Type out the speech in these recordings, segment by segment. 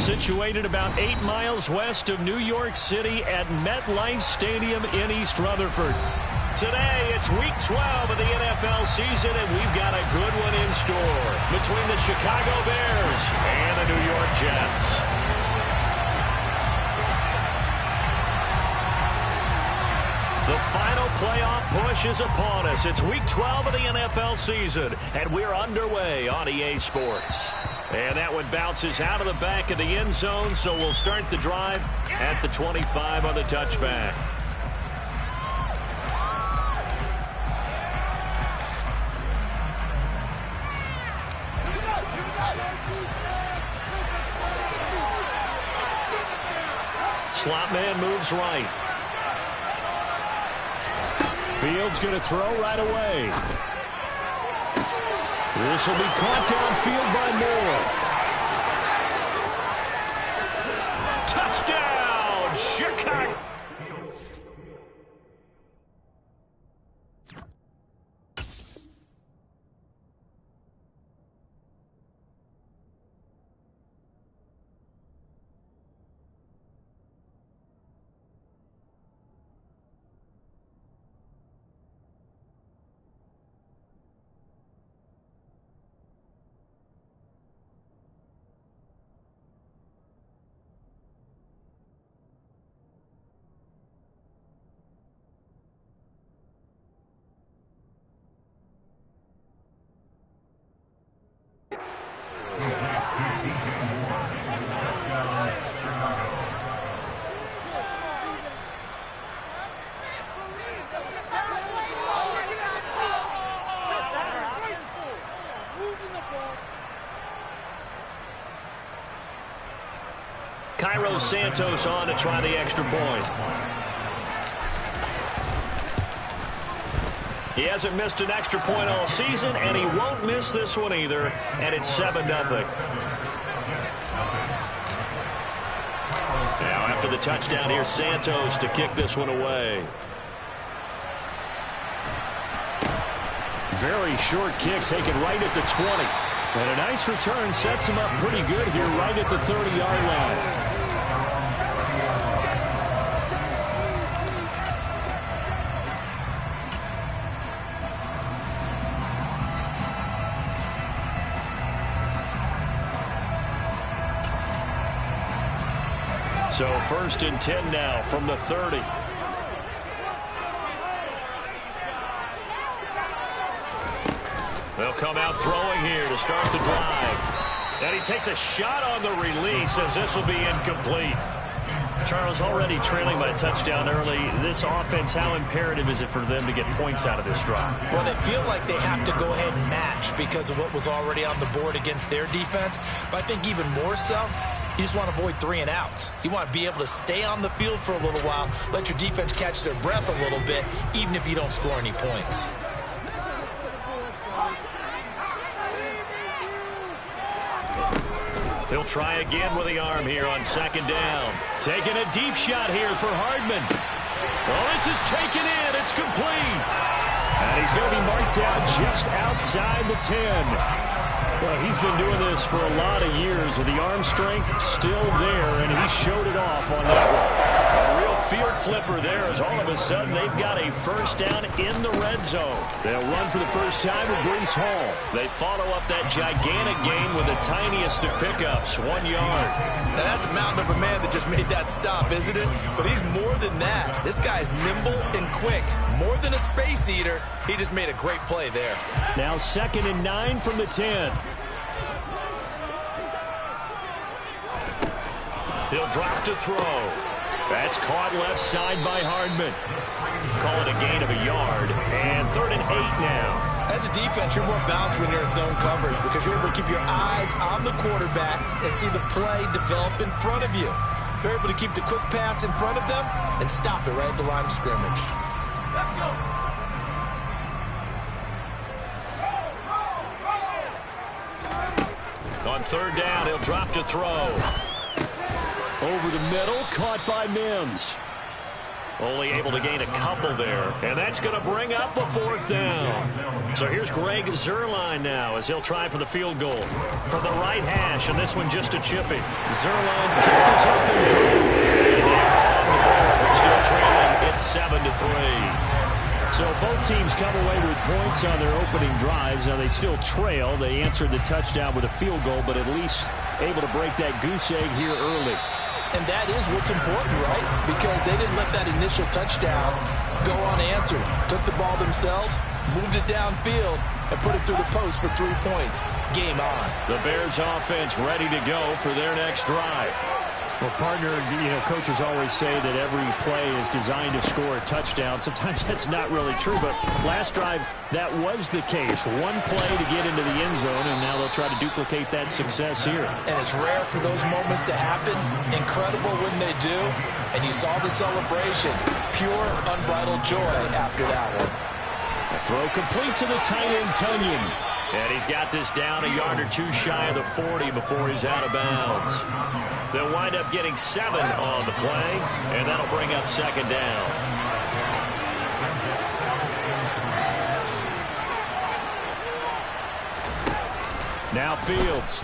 situated about 8 miles west of New York City at MetLife Stadium in East Rutherford. Today, it's Week 12 of the NFL season, and we've got a good one in store between the Chicago Bears and the New York Jets. The final playoff push is upon us. It's Week 12 of the NFL season, and we're underway on EA Sports. And that one bounces out of the back of the end zone, so we'll start the drive at the 25 on the touchback. Slot man moves right. Fields going to throw right away. This will be caught downfield by Moore. Touchdown, Chicago. Cairo Santos on to try the extra point. He hasn't missed an extra point all season, and he won't miss this one either, and it's 7-0. Now after the touchdown, here's Santos to kick this one away. Very short kick taken right at the 20. And a nice return sets him up pretty good here right at the 30-yard line. So 1st and 10 now from the 30. They'll come out throwing here to start the drive. And he takes a shot on the release as this will be incomplete. Charles, already trailing by a touchdown early. This offense, how imperative is it for them to get points out of this drive? Well, they feel like they have to go ahead and match because of what was already on the board against their defense. But I think even more so, you just want to avoid 3 and outs. You want to be able to stay on the field for a little while, let your defense catch their breath a little bit, even if you don't score any points. He'll try again with the arm here on 2nd down. Taking a deep shot here for Hardman. Oh, this is taken in. It's complete. And he's going to be marked out just outside the 10. Well, he's been doing this for a lot of years with the arm strength still there, and he showed it off on that one. A real field flipper there as all of a sudden they've got a 1st down in the red zone. They'll run for the first time with Breece Hall. They follow up that gigantic gain with the tiniest of pickups, 1 yard. Now that's a mountain of a man that just made that stop, isn't it? But he's more than that. This guy's nimble and quick. More than a space eater, he just made a great play there. Now 2nd and 9 from the 10. He'll drop to throw. That's caught left side by Hardman. Call it a gain of a yard. And 3rd and 8 now. As a defense, you're more balanced when you're in zone coverage because you're able to keep your eyes on the quarterback and see the play develop in front of you. You're able to keep the quick pass in front of them and stop it right at the line of scrimmage. Let's go. On 3rd down, he'll drop to throw. Over the middle, caught by Mims. Only able to gain a couple there. And that's going to bring up the 4th down. So here's Greg Zuerlein now as he'll try for the field goal from the right hash. And this one just a chippy. Zuerlein's kick is up and through. And still trailing. It's 7-3. So both teams come away with points on their opening drives. Now they still trail. They answered the touchdown with a field goal, but at least able to break that goose egg here early. And that is what's important, right? Because they didn't let that initial touchdown go unanswered. Took the ball themselves, moved it downfield, and put it through the post for 3 points. Game on. The Bears offense ready to go for their next drive. Well, partner, coaches always say that every play is designed to score a touchdown. Sometimes that's not really true, but last drive, that was the case. One play to get into the end zone, and now they'll try to duplicate that success here. And it's rare for those moments to happen. Incredible when they do. And you saw the celebration. Pure, unbridled joy after that one. A throw complete to the tight end, Tonyan. And he's got this down a yard or two shy of the 40 before he's out of bounds. They'll wind up getting 7 on the play, and that'll bring up 2nd down. Now Fields.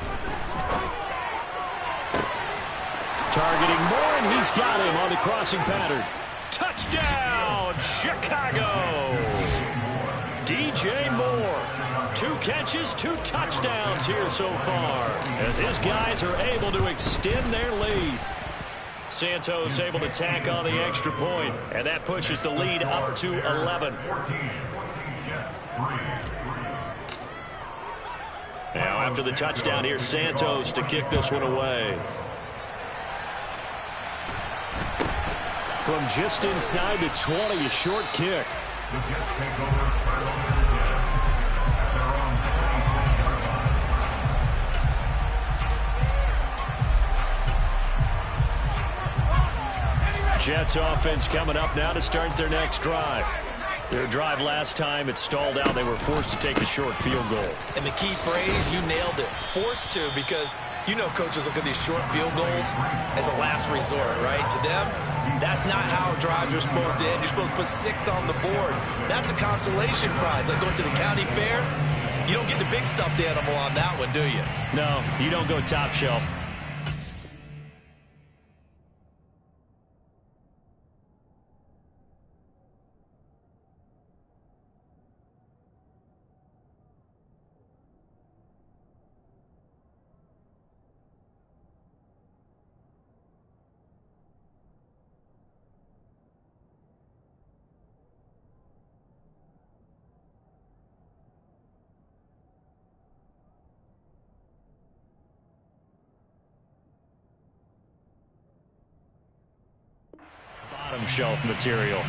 Targeting Moore, and he's got him on the crossing pattern. Touchdown, Chicago! DJ Moore. 2 catches, 2 touchdowns here so far as his guys are able to extend their lead. Santos able to tack on the extra point, and that pushes the lead up to 11. Now after the touchdown, here's Santos to kick this one away. From just inside the 20, a short kick. Jets offense coming up now to start their next drive. Their drive last time, it stalled out. They were forced to take the short field goal. And the key phrase, you nailed it. Forced to, because coaches look at these short field goals as a last resort, right? To them, that's not how drives are supposed to end. You're supposed to put 6 on the board. That's a consolation prize. Like going to the county fair, you don't get the big stuffed animal on that one, do you? No, you don't go top shelf. Bottom shelf material.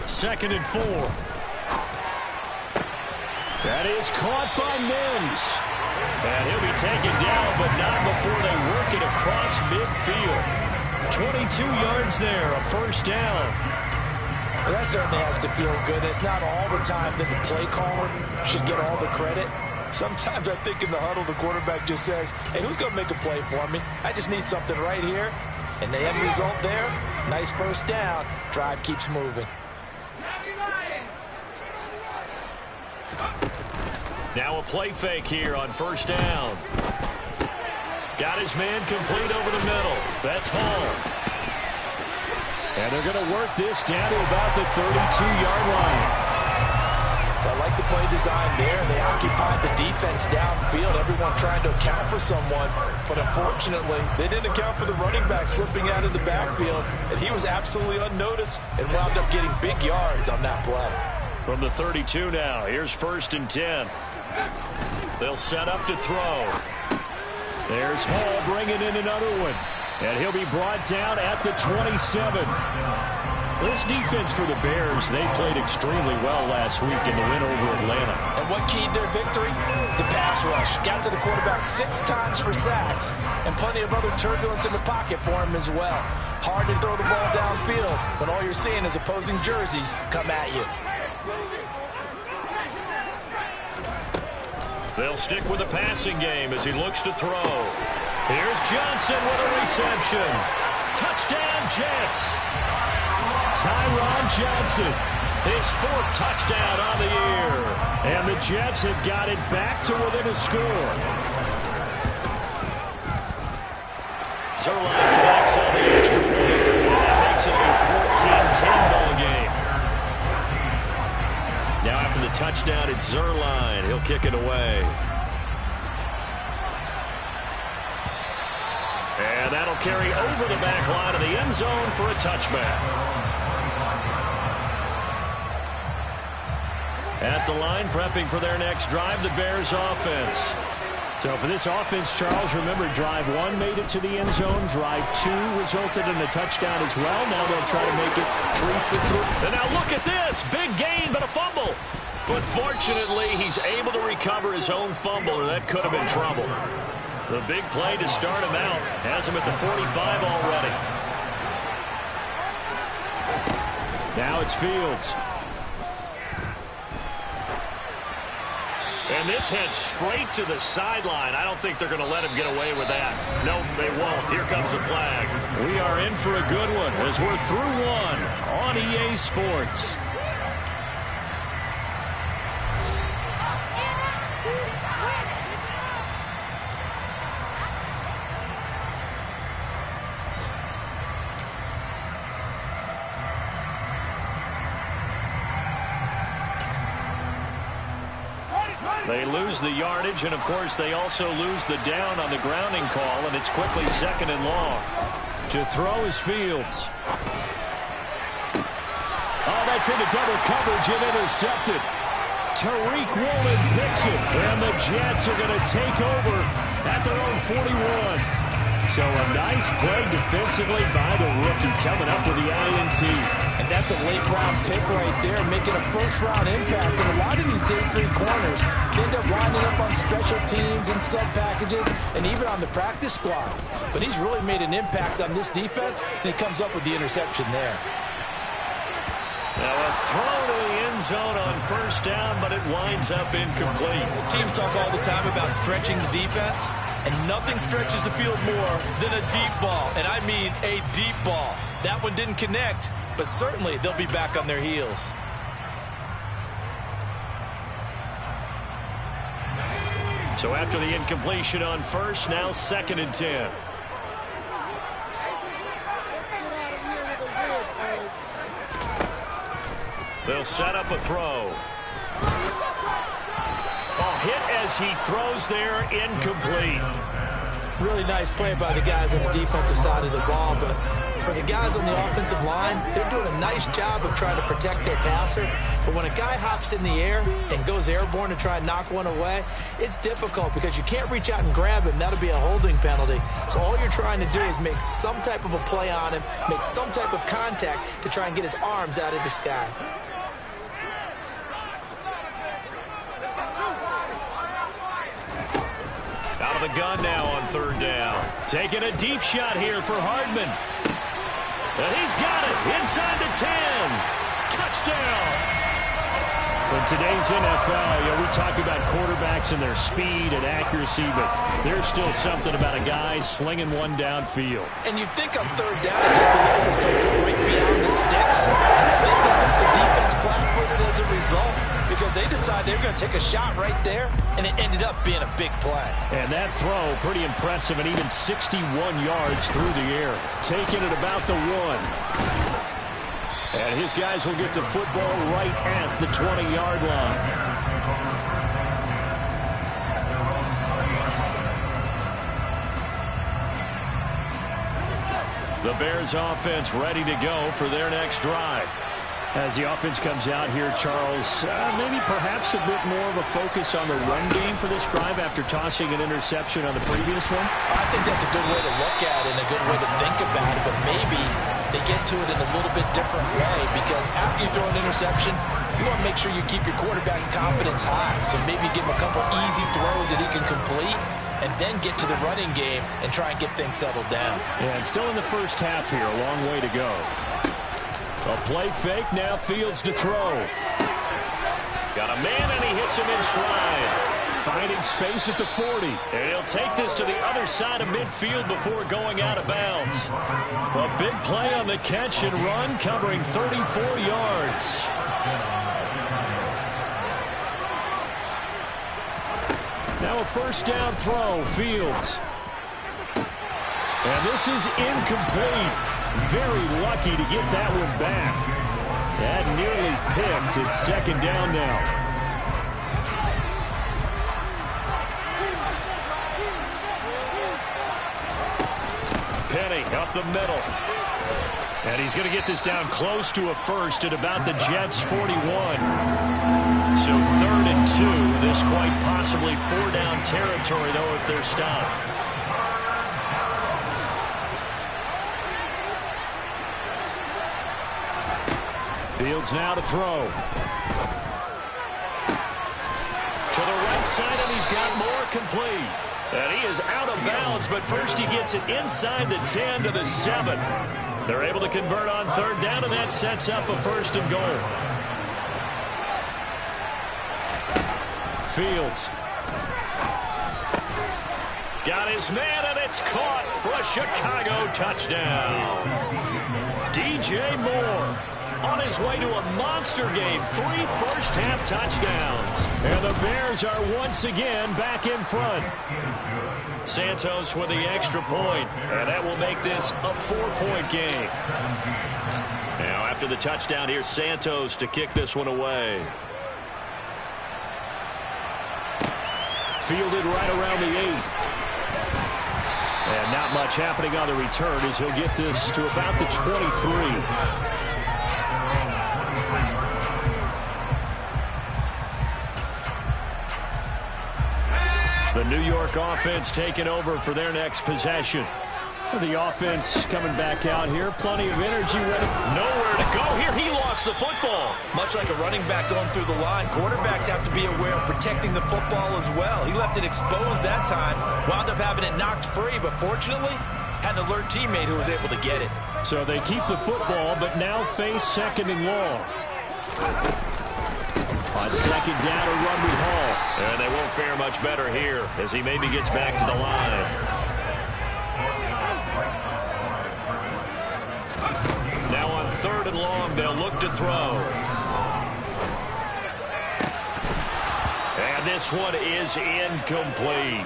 Second and 4. That is caught by Mims. And he'll be taken down, but not before they work it across midfield. 22 yards there, a first down. Well, that certainly has to feel good. It's not all the time that the play caller should get all the credit. Sometimes I think in the huddle, the quarterback just says, hey, who's going to make a play for me? I just need something right here. And the end result there, nice first down. Drive keeps moving. Now a play fake here on first down. Got his man complete over the middle. That's Hall. And they're going to work this down to about the 32-yard line. I like the play design there. They occupied the defense downfield. Everyone trying to account for someone. But unfortunately, they didn't account for the running back slipping out of the backfield. And he was absolutely unnoticed and wound up getting big yards on that play. From the 32 now, here's 1st and 10. They'll set up to throw. There's Hall bringing in another one. And he'll be brought down at the 27. This defense for the Bears, they played extremely well last week in the win over Atlanta. And what keyed their victory? The pass rush. Got to the quarterback 6 times for sacks, and plenty of other turbulence in the pocket for him as well. Hard to throw the ball downfield when all you're seeing is opposing jerseys come at you. They'll stick with the passing game as he looks to throw. Here's Johnson with a reception. Touchdown, Jets. Tyron Johnson, his 4th touchdown on the year. And the Jets have got it back to within a score. Zuerlein connects on the extra point. That makes it a 14-10 ball game. Now after the touchdown, it's Zuerlein. He'll kick it away. And that'll carry over the back line of the end zone for a touchback. At the line, prepping for their next drive, the Bears offense. So for this offense, Charles, remember, drive 1 made it to the end zone. Drive 2 resulted in a touchdown as well. Now they'll try to make it 3 for 3. And now look at this. Big gain, but a fumble. But fortunately, he's able to recover his own fumble, or that could have been trouble. The big play to start him out has him at the 45 already. Now it's Fields. And this heads straight to the sideline. I don't think they're going to let him get away with that. No, they won't. Here comes the flag. We are in for a good one as we're through 1 on EA Sports. They lose the yardage, and, of course, they also lose the down on the grounding call, and it's quickly 2nd and long. To throw is Fields. Oh, that's into double coverage and intercepted. Tariq Woolen picks it, and the Jets are going to take over at their own 41. So a nice play defensively by the rookie coming up with the INT. And that's a late-round pick right there, making a first-round impact. And a lot of these day 3 corners end up winding up on special teams and sub-packages and even on the practice squad. But he's really made an impact on this defense, and he comes up with the interception there. Now a throw to the end zone on 1st down, but it winds up incomplete. Teams talk all the time about stretching the defense, and nothing stretches the field more than a deep ball, and I mean a deep ball. That one didn't connect, but certainly they'll be back on their heels. So after the incompletion on 1st, now 2nd and 10. They'll set up a throw. Oh, hit as he throws there, incomplete. Really nice play by the guys on the defensive side of the ball, but for the guys on the offensive line, they're doing a nice job of trying to protect their passer. But when a guy hops in the air and goes airborne to try and knock one away, it's difficult because you can't reach out and grab him. That'll be a holding penalty. So all you're trying to do is make some type of a play on him, make some type of contact to try and get his arms out of the sky. Out of the gun now on 3rd down. Taking a deep shot here for Hardman. And he's got it inside the 10. Touchdown. In today's NFL, we talk about quarterbacks and their speed and accuracy, but there's still something about a guy slinging one downfield. And you'd think on 3rd down, just be looking for something right beyond the sticks. And I think they kept the defense flat-footed as a result, because they decided they were going to take a shot right there, and it ended up being a big play. And that throw, pretty impressive, and even 61 yards through the air. Taking it about the 1. And his guys will get the football right at the 20-yard line. The Bears offense ready to go for their next drive. As the offense comes out here, Charles, maybe perhaps a bit more of a focus on the run game for this drive after tossing an interception on the previous one? I think that's a good way to look at it and a good way to think about it, but maybe they get to it in a little bit different way, because after you throw an interception, you want to make sure you keep your quarterback's confidence high. So maybe give him a couple easy throws that he can complete, and then get to the running game and try and get things settled down. Yeah, and still in the first half here, a long way to go. A play fake, now Fields to throw. Got a man, and he hits him in stride. Finding space at the 40. And he'll take this to the other side of midfield before going out of bounds. A big play on the catch and run, covering 34 yards. Now a first down throw, Fields. And this is incomplete. Very lucky to get that one back. That nearly picked. It's second down now. Penny up the middle. And he's going to get this down close to a first at about the Jets' 41. So 3rd and 2. This quite possibly 4-down territory, though, if they're stopped. Fields now to throw. To the right side, and he's got more, complete. And he is out of bounds, but first he gets it inside the 10 to the 7. They're able to convert on 3rd down, and that sets up a 1st and goal. Fields. Got his man, and it's caught for a Chicago touchdown. DJ Moore on his way to a monster game. 3 first-half touchdowns. And the Bears are once again back in front. Santos with the extra point, and that will make this a 4-point game. Now after the touchdown, here's Santos to kick this one away. Fielded right around the 8. And not much happening on the return as he'll get this to about the 23. The New York offense taking over for their next possession. The offense coming back out here. Plenty of energy. Nowhere to go here. He lost the football. Much like a running back going through the line, quarterbacks have to be aware of protecting the football as well. He left it exposed that time. Wound up having it knocked free, but fortunately, had an alert teammate who was able to get it. So they keep the football, but now face 2nd and long. On 2nd down, a run with Hall. And they won't fare much better here as he maybe gets back to the line. Now on 3rd and long, they'll look to throw. And this one is incomplete.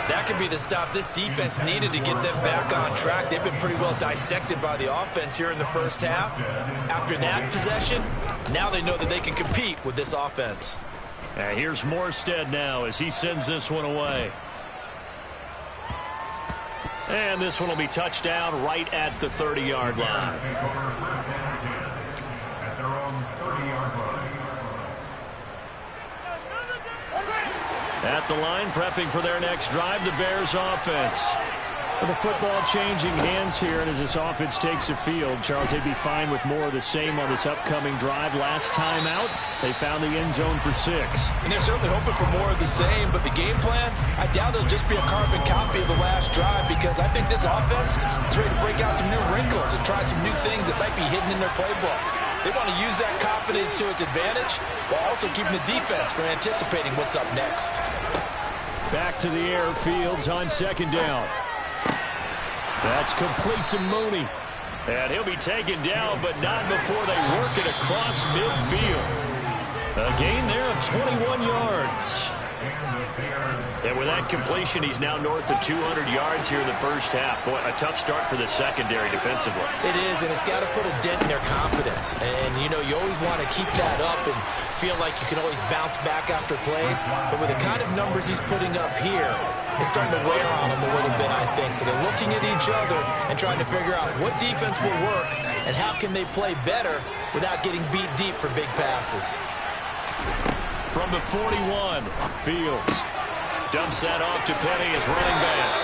That could be the stop this defense needed to get them back on track. They've been pretty well dissected by the offense here in the first half. After that possession, now they know that they can compete with this offense. And here's Morstead now as he sends this one away. And this one will be touched down right at the 30-yard line. At the line, prepping for their next drive, the Bears offense. With the football changing hands here, and as this offense takes the field, Charles, they'd be fine with more of the same on this upcoming drive. Last time out, they found the end zone for 6. And they're certainly hoping for more of the same, but the game plan, I doubt it'll just be a carbon copy of the last drive, because I think this offense is ready to break out some new wrinkles and try some new things that might be hidden in their playbook. They want to use that confidence to its advantage while also keeping the defense from anticipating what's up next. Back to the air, Fields on 2nd down. That's complete to Mooney. And he'll be taken down, but not before they work it across midfield. A gain there of 21 yards. And with that completion, he's now north of 200 yards here in the first half. Boy, a tough start for the secondary defensively. It is, and it's got to put a dent in their confidence. And, you know, you always want to keep that up and feel like you can always bounce back after plays. But with the kind of numbers he's putting up here, it's starting to wear on them a little bit, I think. So they're looking at each other and trying to figure out what defense will work and how can they play better without getting beat deep for big passes. From the 41, Fields dumps that off to Penny as running back.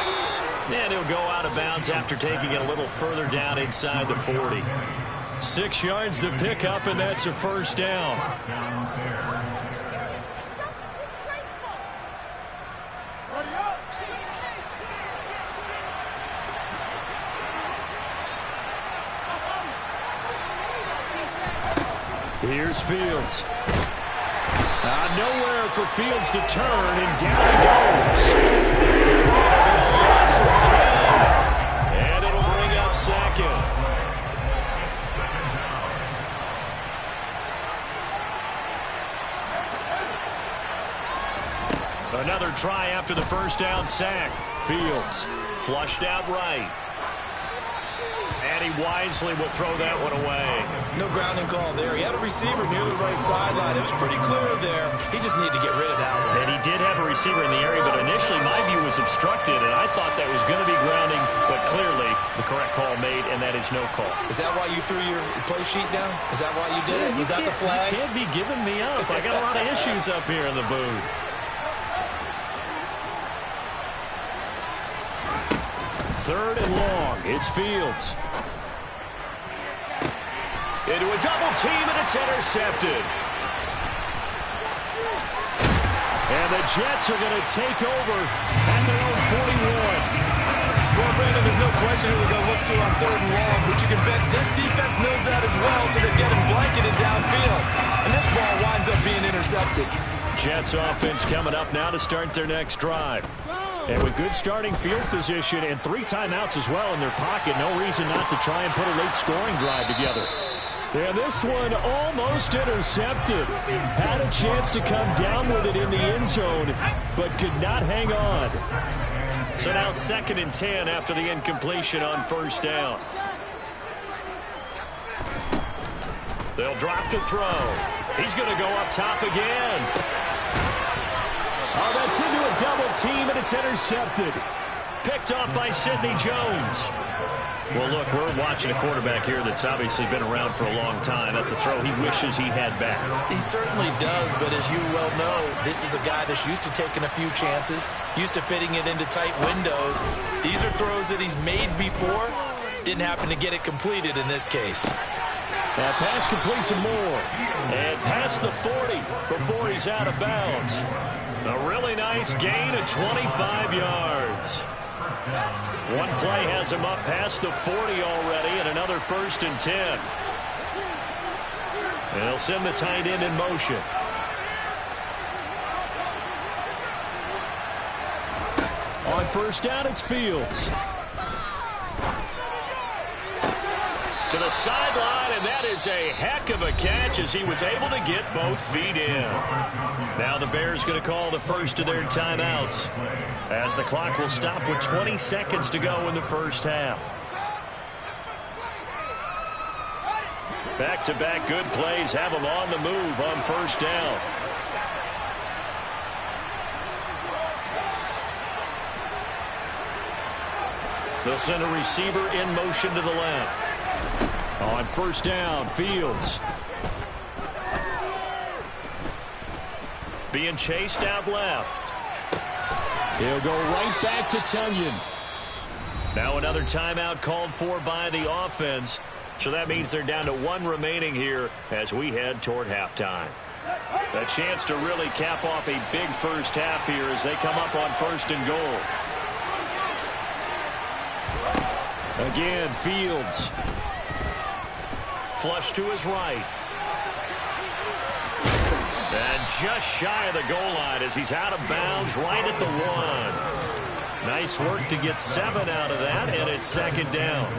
And he'll go out of bounds after taking it a little further down inside the 40. 6 yards to pick up, and that's a first down. Here's Fields. Nowhere for Fields to turn, and down he goes. Loss of 10. And it'll bring up second. Another try after the first down sack. Fields flushed out right. And he wisely will throw that one away. No grounding call there. He had a receiver near the right sideline. It was pretty clear there. He just needed to get rid of that one. And he did have a receiver in the area, but initially my view was obstructed, and I thought that was going to be grounding, but clearly the correct call made, and that is no call. Is that why you threw your play sheet down? Is that why you did it? Was that the flag? You can't be giving me up. I got a lot of issues up here in the booth. Third and long. It's Fields. Into a double team, and it's intercepted. And the Jets are going to take over at their own 41. Well, Brandon, there's no question who they're going to look to on third and long, but you can bet this defense knows that as well, so they're getting blanketed downfield. And this ball winds up being intercepted. Jets offense coming up now to start their next drive. And with good starting field position and 3 timeouts as well in their pocket, no reason not to try and put a late scoring drive together. And this one almost intercepted. Had a chance to come down with it in the end zone, but could not hang on. So now 2nd and 10 after the incompletion on first down. They'll drop to throw. He's going to go up top again. Oh, that's into a double team, and it's intercepted. Picked off by Sidney Jones. Well, look, we're watching a quarterback here that's obviously been around for a long time. That's a throw he wishes he had back. He certainly does, but as you well know, this is a guy that's used to taking a few chances, used to fitting it into tight windows. These are throws that he's made before. Didn't happen to get it completed in this case. That pass complete to Moore. And past the 40 before he's out of bounds. A really nice gain of 25 yards. One play has him up past the 40 already, and another 1st and 10. And they'll send the tight end in motion. On first down, it's Fields. To the sideline, and that is a heck of a catch as he was able to get both feet in. Now the Bears going to call the first of their timeouts as the clock will stop with 20 seconds to go in the first half. Back-to-back good plays have them on the move on first down. They'll send a receiver in motion to the left. On first down, Fields. Being chased out left. He'll go right back to Tonyan. Now another timeout called for by the offense. So that means they're down to 1 remaining here as we head toward halftime. A chance to really cap off a big first half here as they come up on 1st and goal. Again, Fields. Flush to his right. And just shy of the goal line as he's out of bounds right at the 1. Nice work to get 7 out of that, and it's 2nd down.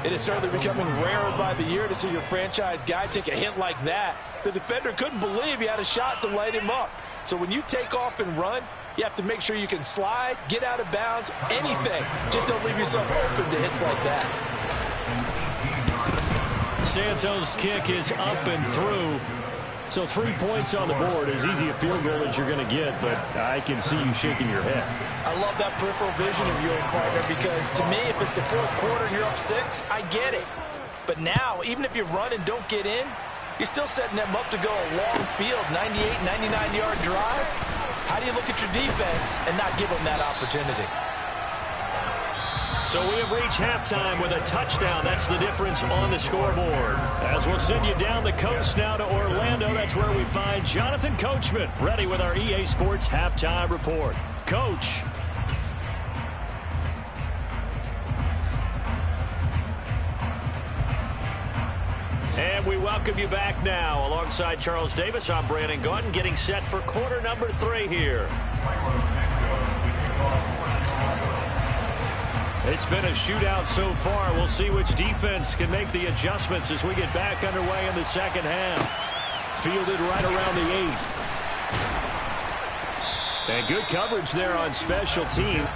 It is certainly becoming rarer by the year to see your franchise guy take a hit like that. The defender couldn't believe he had a shot to light him up. So when you take off and run, you have to make sure you can slide, get out of bounds, anything. Just don't leave yourself open to hits like that. Santos' kick is up and through. So 3 points on the board, as easy a field goal as you're going to get, but I can see you shaking your head. I love that peripheral vision of yours, partner, because to me, if it's the 4th quarter and you're up 6, I get it. But now, even if you run and don't get in, you're still setting them up to go a long field, 98, 99-yard drive. How do you look at your defense and not give them that opportunity? So we have reached halftime with a touchdown. That's the difference on the scoreboard. As we'll send you down the coast now to Orlando, that's where we find Jonathan Coachman, ready with our EA Sports Halftime Report. Coach. And we welcome you back now. Alongside Charles Davis, I'm Brandon Gaudin, getting set for quarter number 3 here. It's been a shootout so far. We'll see which defense can make the adjustments as we get back underway in the second half. Fielded right around the 8. And good coverage there on special team.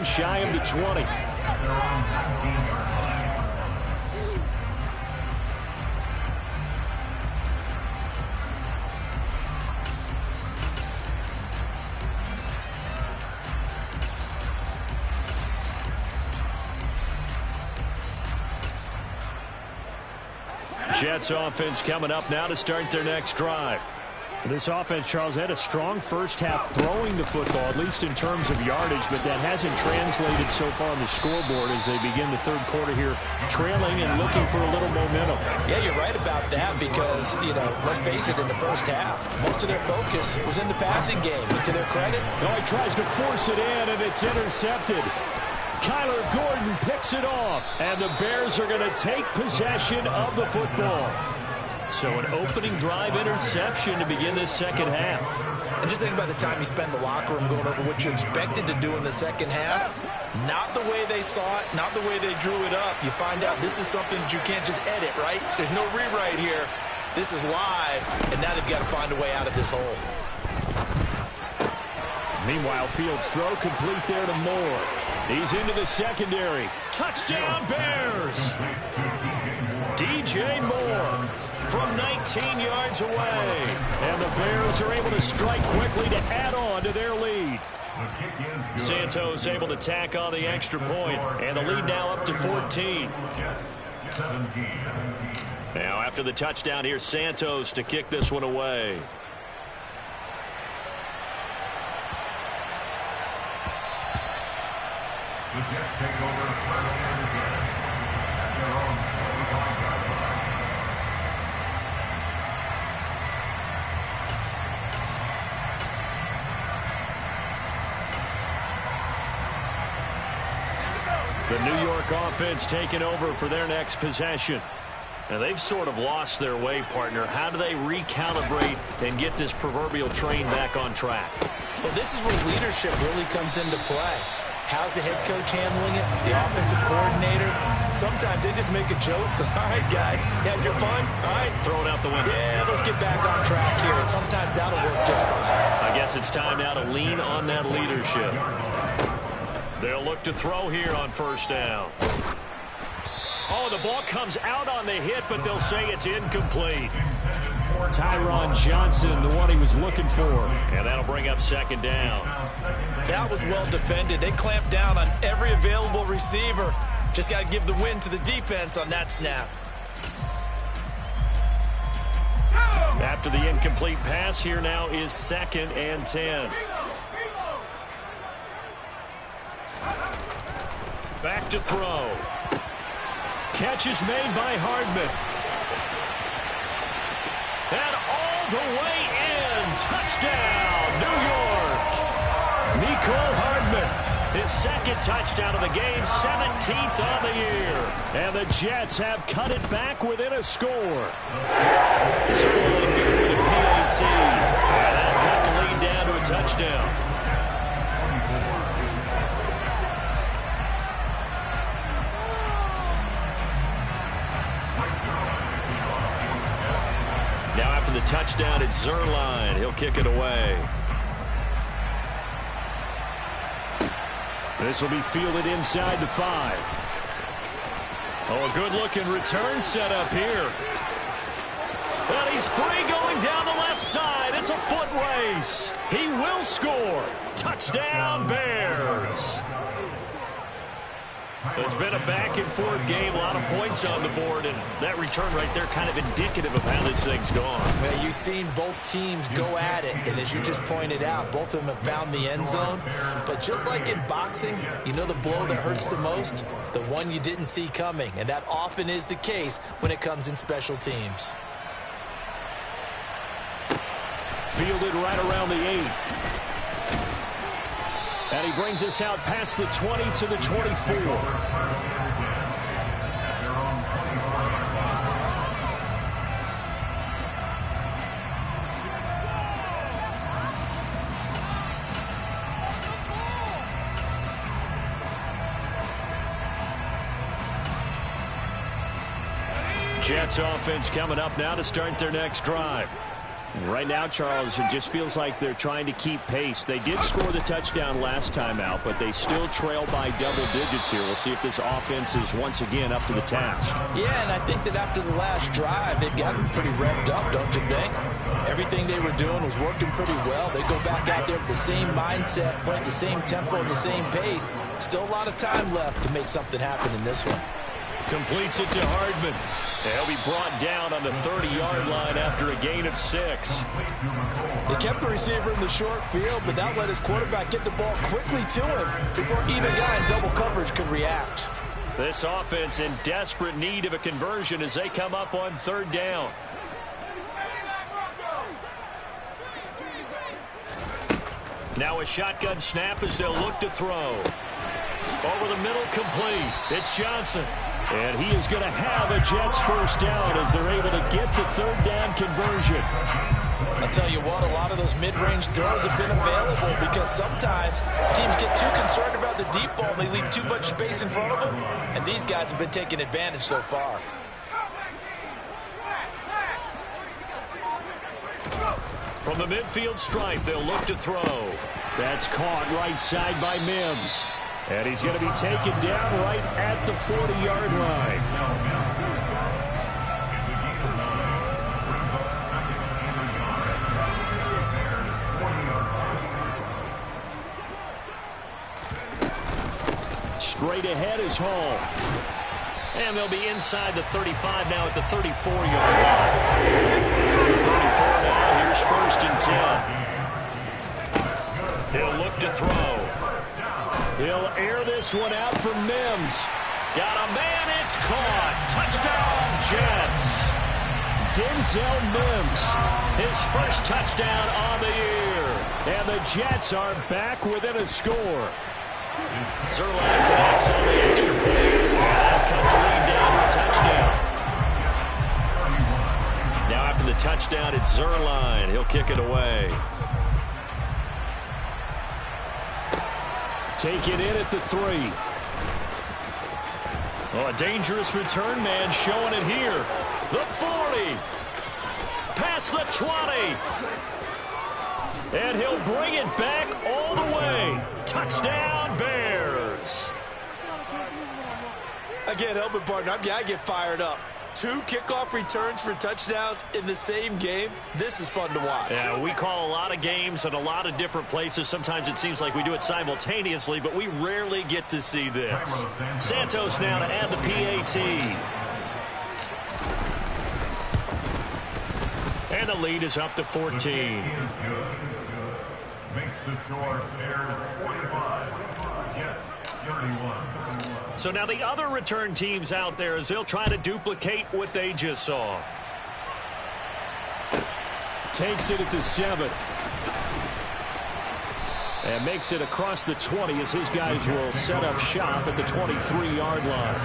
Shy of the 20. Jets offense coming up now to start their next drive. This offense, Charles, had a strong first half throwing the football, at least in terms of yardage, but that hasn't translated so far on the scoreboard as they begin the third quarter here, trailing and looking for a little momentum. Yeah, you're right about that because, let's face it, in the first half, most of their focus was in the passing game. And to their credit, he tries to force it in, and it's intercepted. Kyler Gordon picks it off, and the Bears are going to take possession of the football. So an opening drive interception to begin this second half. And just think about the time you spend in the locker room going over what you expected to do in the second half. Not the way they saw it, not the way they drew it up. You find out this is something that you can't just edit, right? There's no rewrite here. This is live, and now they've got to find a way out of this hole. Meanwhile, Fields' throw complete there to Moore. He's into the secondary. Touchdown, Bears! DJ Moore from 19 yards away. And the Bears are able to strike quickly to add on to their lead. Santos able to tack on the extra point, and the lead now up to 14. Now after the touchdown, here's Santos to kick this one away. The Jets take over first and 10 at their own 20-yard line. The New York offense taking over for their next possession. And they've sort of lost their way, partner. How do they recalibrate and get this proverbial train back on track? Well, this is where leadership really comes into play. How's the head coach handling it? The offensive coordinator? Sometimes they just make a joke. All right, guys, you had your fun? All right. Throw it out the window. Yeah, let's get back on track here. And sometimes that'll work just fine. I guess it's time now to lean on that leadership. They'll look to throw here on first down. Oh, the ball comes out on the hit, but they'll say it's incomplete. Tyron Johnson, the one he was looking for. And that'll bring up second down. That was well defended. They clamped down on every available receiver. Just got to give the win to the defense on that snap. After the incomplete pass, here now is 2nd and 10. Back to throw. Catch is made by Hardman. And all the way in. Touchdown, New York. Mecole Hardman, his 2nd touchdown of the game, 17th on the year. And the Jets have cut it back within a score. Certainly good for the PAT. And that cut the lead down to a touchdown. Now after the touchdown, it's Zuerlein. He'll kick it away. This will be fielded inside the 5. Oh, a good-looking return set up here. And he's free going down the left side. It's a foot race. He will score. Touchdown, Bears. It's been a back-and-forth game, a lot of points on the board, and that return right there kind of indicative of how this thing's gone. Well, you've seen both teams go at it, and as you just pointed out, both of them have found the end zone. But just like in boxing, you know the blow that hurts the most? The one you didn't see coming, and that often is the case when it comes in special teams. Fielded right around the 8. And he brings us out past the 20 to the 24. Jets offense coming up now to start their next drive. Right now, Charles, it just feels like they're trying to keep pace. They did score the touchdown last time out, but they still trail by double digits here. We'll see if this offense is once again up to the task. Yeah, and I think that after the last drive, they've gotten pretty revved up, don't you think? Everything they were doing was working pretty well. They go back out there with the same mindset, playing the same tempo, the same pace. Still a lot of time left to make something happen in this one. Completes it to Hardman. He'll be brought down on the 30-yard line after a gain of 6. They kept the receiver in the short field, but that let his quarterback get the ball quickly to him before either guy in double coverage could react. This offense in desperate need of a conversion as they come up on 3rd down. Now a shotgun snap as they'll look to throw. Over the middle, complete. It's Johnson. And he is going to have a Jets first down as they're able to get the 3rd down conversion. I'll tell you what, a lot of those mid-range throws have been available because sometimes teams get too concerned about the deep ball and they leave too much space in front of them. And these guys have been taking advantage so far. From the midfield stripe, they'll look to throw. That's caught right side by Mims. And he's going to be taken down right at the 40-yard line. Straight ahead is Hall. And they'll be inside the 35 now at the 34-yard line. 34 now, here's 1st and 10. He'll look to throw. He'll air this one out for Mims. Got a man, it's caught. Touchdown, Jets. Denzel Mims, his first touchdown on the year. And the Jets are back within a score. Zuerlein connects on the extra point. That'll come to lead down the touchdown. Now after the touchdown, it's Zuerlein. He'll kick it away. Take it in at the 3. Oh, a dangerous return man showing it here. The 40. Past the 20. And he'll bring it back all the way. Touchdown, Bears. Again, help it, partner. I get fired up. 2 kickoff returns for touchdowns in the same game. This is fun to watch. Yeah, we call a lot of games in a lot of different places. Sometimes it seems like we do it simultaneously, but we rarely get to see this. Santos now to add the PAT. And the lead is up to 14. Makes the score Bears 45, Jets 31. So now the other return teams out there as they'll try to duplicate what they just saw. Takes it at the 7. And makes it across the 20 as his guys will set up shop at the 23-yard line.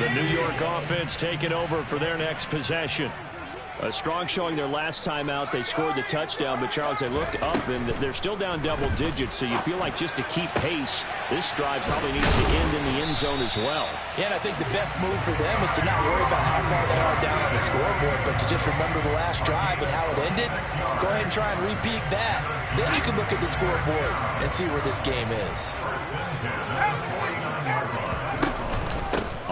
The New York offense taking over for their next possession. A strong showing their last time out. They scored the touchdown, but Charles, they looked up and they're still down double digits, so you feel like just to keep pace, this drive probably needs to end in the end zone as well. Yeah, and I think the best move for them is to not worry about how far they are down on the scoreboard, but to just remember the last drive and how it ended. Go ahead and try and repeat that. Then you can look at the scoreboard and see where this game is.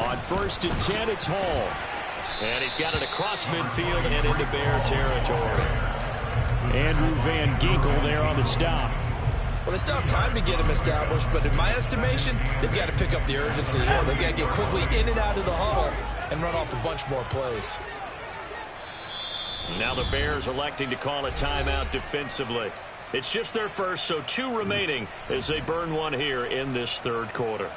On 1st and 10, it's Hall. And he's got it across midfield and into Bear territory. Andrew Van Ginkel there on the stop. Well, they still have time to get him established, but in my estimation, they've got to pick up the urgency here. They've got to get quickly in and out of the huddle and run off a bunch more plays. Now the Bears electing to call a timeout defensively. It's just their first, so 2 remaining as they burn one here in this third quarter.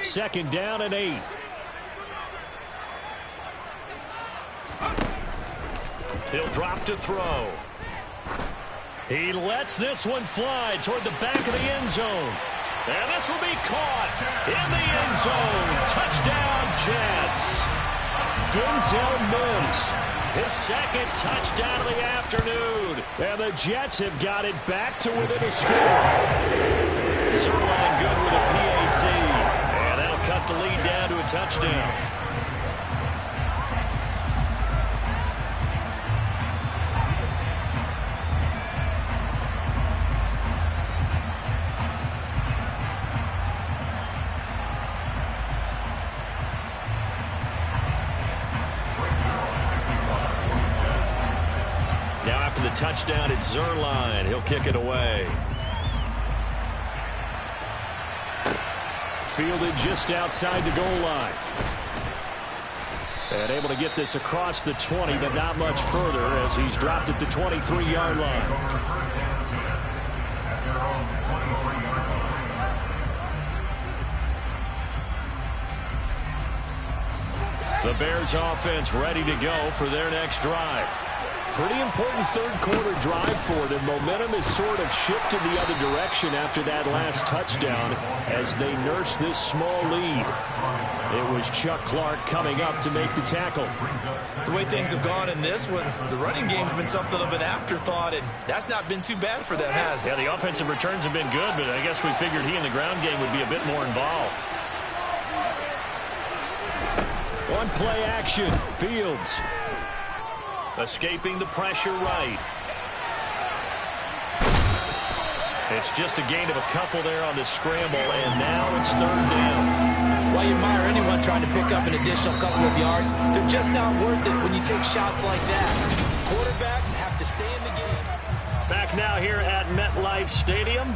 Second down and 8. He'll drop to throw. He lets this one fly toward the back of the end zone. And this will be caught in the end zone. Touchdown, Jets. Denzel Mims, his second touchdown of the afternoon. And the Jets have got it back to within a score. Zerline good with a PAT. And that'll cut the lead down to a touchdown. Now after the touchdown, it's Zerline. He'll kick it away. Fielded just outside the goal line. And able to get this across the 20, but not much further as he's dropped it to 23-yard line. The Bears offense ready to go for their next drive. Pretty important third quarter drive for them. Momentum has sort of shifted the other direction after that last touchdown as they nurse this small lead. It was Chuck Clark coming up to make the tackle. The way things have gone in this one, the running game's been something of an afterthought, and that's not been too bad for them, has it? Yeah, the offensive returns have been good, but I guess we figured he in the ground game would be a bit more involved. One play action. Fields escaping the pressure right. It's just a gain of a couple there on the scramble, and now it's third down. While you admire anyone trying to pick up an additional couple of yards, they're just not worth it when you take shots like that. Quarterbacks have to stay in the game. Back now here at MetLife Stadium.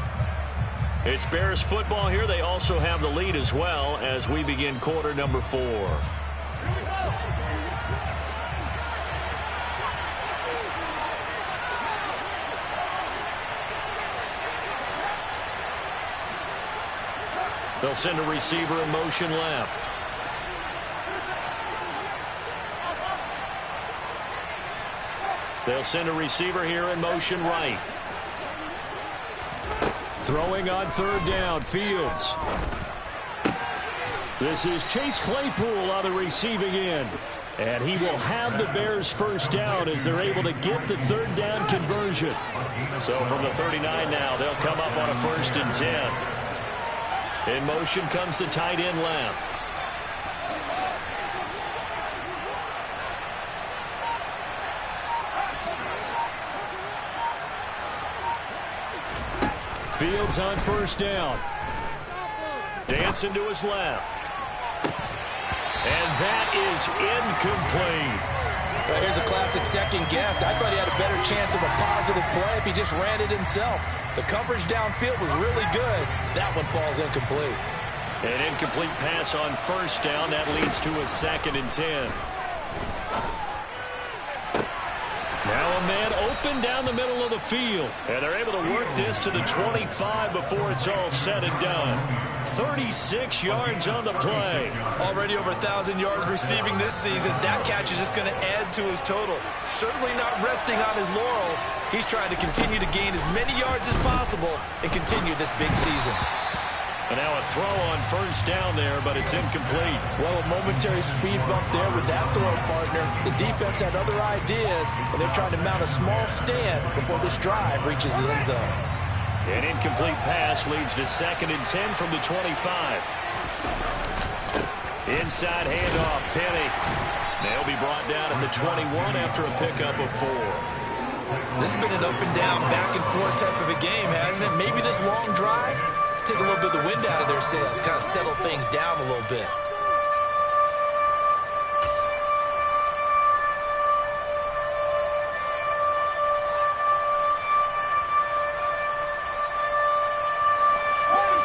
It's Bears football here. They also have the lead as well as we begin quarter number 4. They'll send a receiver in motion left. They'll send a receiver here in motion right. Throwing on third down, Fields. This is Chase Claypool on the receiving end. And he will have the Bears first down as they're able to get the third down conversion. So from the 39 now, they'll come up on a 1st and 10. In motion comes the tight end left. Fields on first down. Dancing to his left. And that is incomplete. Well, here's a classic second guess. I thought he had a better chance of a positive play if he just ran it himself. The coverage downfield was really good. That one falls incomplete. An incomplete pass on first down. That leads to a 2nd and 10. Now a man open down the middle of the field. And they're able to work this to the 25 before it's all said and done. 36 yards on the play. Already over 1,000 yards receiving this season. That catch is just going to add to his total. Certainly not resting on his laurels. He's trying to continue to gain as many yards as possible and continue this big season. And now a throw on first down there, but it's incomplete. Well, a momentary speed bump there with that throw partner. The defense had other ideas, and they're trying to mount a small stand before this drive reaches the end zone. An incomplete pass leads to 2nd and 10 from the 25. Inside handoff, Penny. They'll be brought down at the 21 after a pickup of 4. This has been an up and down, back and forth type of a game, hasn't it? Maybe this long drive, take a little bit of the wind out of their sails, kind of settle things down a little bit.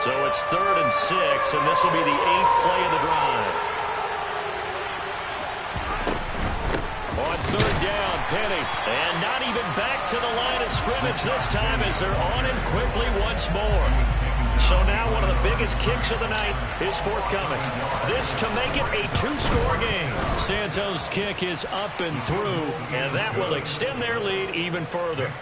So it's 3rd and 6, and this will be the 8th play of the drive. On 3rd down, Penny. And not even back to the line of scrimmage this time as they're on him quickly once more. So now one of the biggest kicks of the night is forthcoming. This to make it a 2-score game. Santos' kick is up and through, and that will extend their lead even further.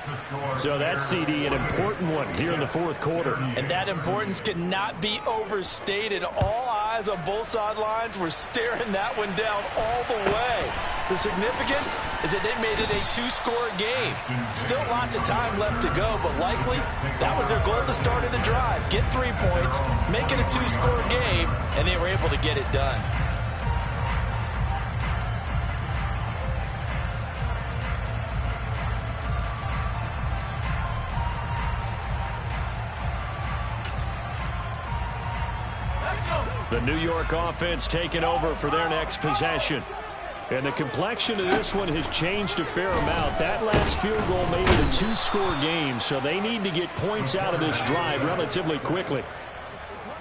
So that's, CD, an important one here in the 4th quarter. And that importance cannot be overstated. All eyes on both sidelines were staring that one down all the way. The significance is that they made it a 2-score game. Still lots of time left to go, but likely that was their goal at the start of the drive. Get 3 points, make it a 2-score game, and they were able to get it done. The New York offense taking over for their next possession. And the complexion of this one has changed a fair amount. That last field goal made it a 2-score game, so they need to get points out of this drive relatively quickly.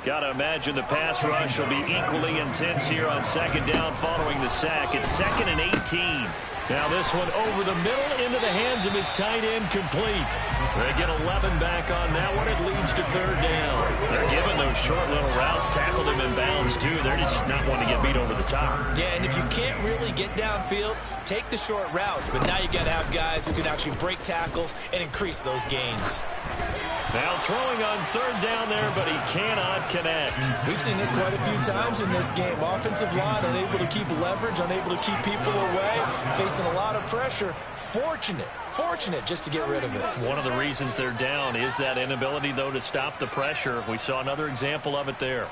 Got to imagine the pass rush will be equally intense here on 2nd down following the sack. It's 2nd and 18. Now this one over the middle into the hands of his tight end, complete. They get 11 back on that one. It leads to 3rd down. They're giving those short little routes, tackled them in bounds too. They're just not wanting to get beat over the top. Yeah, and if you can't really get downfield, take the short routes. But now you got to have guys who can actually break tackles and increase those gains. Now throwing on 3rd down there, but he cannot connect. We've seen this quite a few times in this game. Offensive line unable to keep leverage, unable to keep people away, facing a lot of pressure. Fortunate just to get rid of it. One of the reasons they're down is that inability, though, to stop the pressure. We saw another example of it there.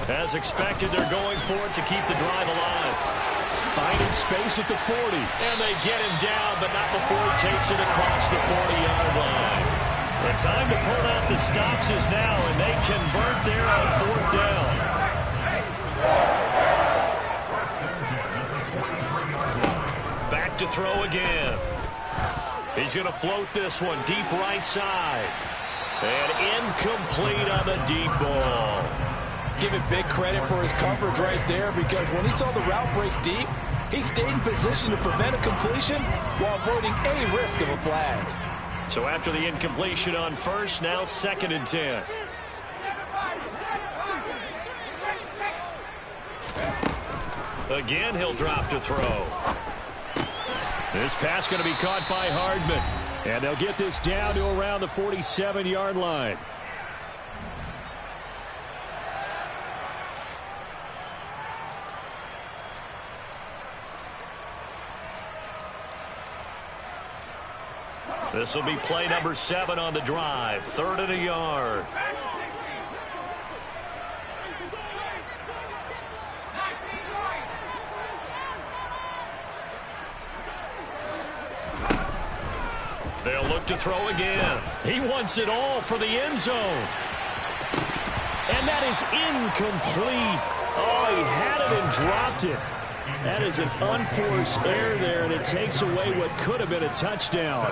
As expected, they're going for it to keep the drive alive. Finding space at the 40. And they get him down, but not before he takes it across the 40-yard line. The time to pull out the stops is now, and they convert there on 4th down. Back to throw again. He's going to float this one deep right side. And incomplete on the deep ball. Give it big credit for his coverage right there, because when he saw the route break deep, he stayed in position to prevent a completion while avoiding any risk of a flag. So after the incompletion on 1st, now 2nd and 10. Again, he'll drop to throw. This pass going to be caught by Hardman. And they'll get this down to around the 47-yard line. This will be play number 7 on the drive. 3rd and a yard. They'll look to throw again. He wants it all for the end zone. And that is incomplete. Oh, he had it and dropped it. That is an unforced error there, and it takes away what could have been a touchdown.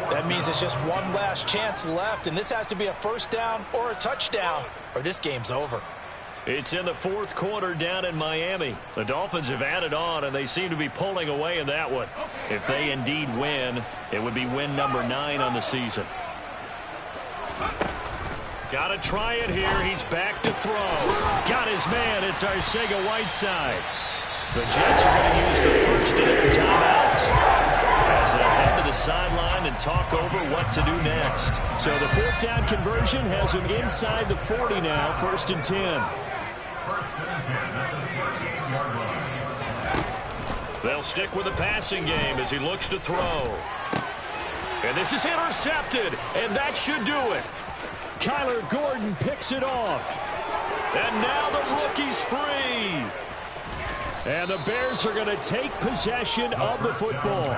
That means it's just one last chance left, and this has to be a 1st down or a touchdown, or this game's over. It's in the 4th quarter down in Miami. The Dolphins have added on, and they seem to be pulling away in that one. If they indeed win, it would be win number 9 on the season. Got to try it here. He's back to throw. Got his man. It's Arcega-Whiteside. The Jets are going to use the first of their timeouts as they head to the sideline and talk over what to do next. So the 4th down conversion has him inside the 40 now, 1st and 10. They'll stick with the passing game as he looks to throw. And this is intercepted, and that should do it. Kyler Gordon picks it off. And now the rookie's free. And the Bears are going to take possession of the football.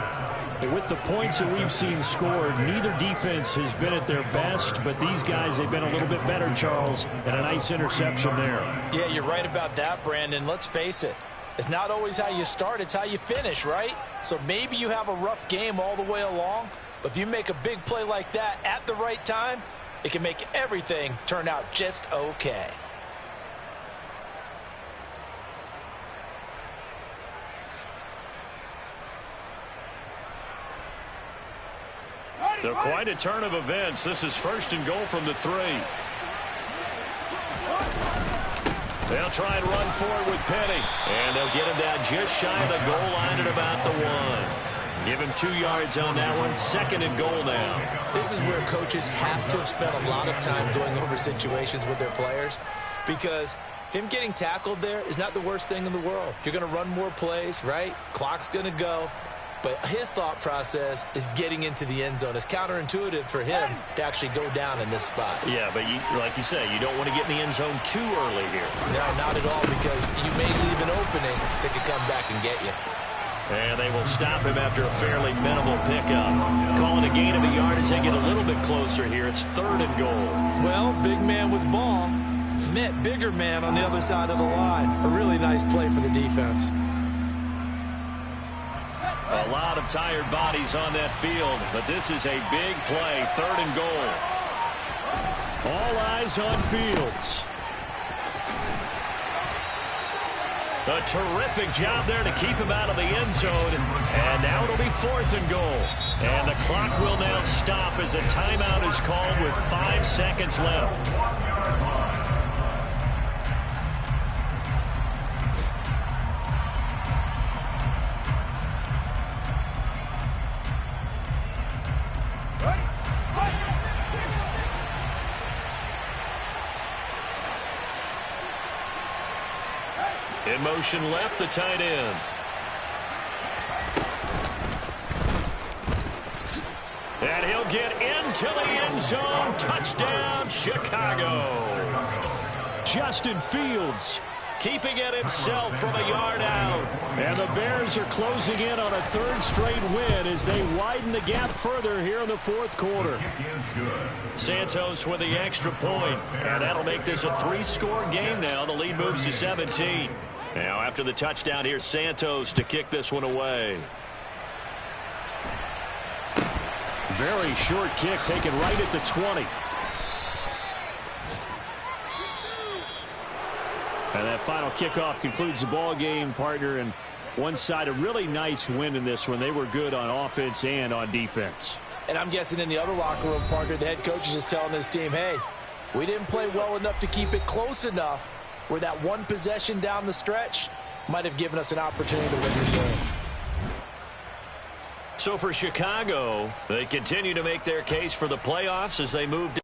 With the points that we've seen scored, neither defense has been at their best, but these guys, they've been a little bit better, Charles, and a nice interception there. Yeah, you're right about that, Brandon. Let's face it. It's not always how you start, it's how you finish, right? So maybe you have a rough game all the way along, but if you make a big play like that at the right time, it can make everything turn out just okay. So quite a turn of events. This is 1st and goal from the 3. They'll try and run forward with Penny. And they'll get him down just shy of the goal line at about the 1. Give him 2 yards on that one. 2nd and goal now. This is where coaches have to have spent a lot of time going over situations with their players, because him getting tackled there is not the worst thing in the world. You're going to run more plays, right? Clock's going to go. But his thought process is getting into the end zone. It's counterintuitive for him to actually go down in this spot. Yeah, but like you say, you don't want to get in the end zone too early here. No, not at all, because you may leave an opening that could come back and get you. And they will stop him after a fairly minimal pickup. Calling a gain of a yard as they get a little bit closer here. It's 3rd and goal. Well, big man with ball met bigger man on the other side of the line. A really nice play for the defense. A lot of tired bodies on that field, but this is a big play. 3rd and goal. All eyes on Fields. A terrific job there to keep him out of the end zone. And now it'll be 4th and goal. And the clock will now stop as a timeout is called with 5 seconds left. In motion left, the tight end. And he'll get into the end zone. Touchdown, Chicago. Justin Fields keeping it himself from a yard out. And the Bears are closing in on a 3rd straight win as they widen the gap further here in the 4th quarter. Santos with the extra point, and that'll make this a 3-score game now. The lead moves to 17. Now after the touchdown, here's Santos to kick this one away. Very short kick taken right at the 20. And that final kickoff concludes the ball game, partner. And one side, a really nice win in this one. They were good on offense and on defense. And I'm guessing in the other locker room, partner, the head coach is just telling his team, hey, we didn't play well enough to keep it close enough where that one possession down the stretch might have given us an opportunity to win this game. So for Chicago, they continue to make their case for the playoffs as they move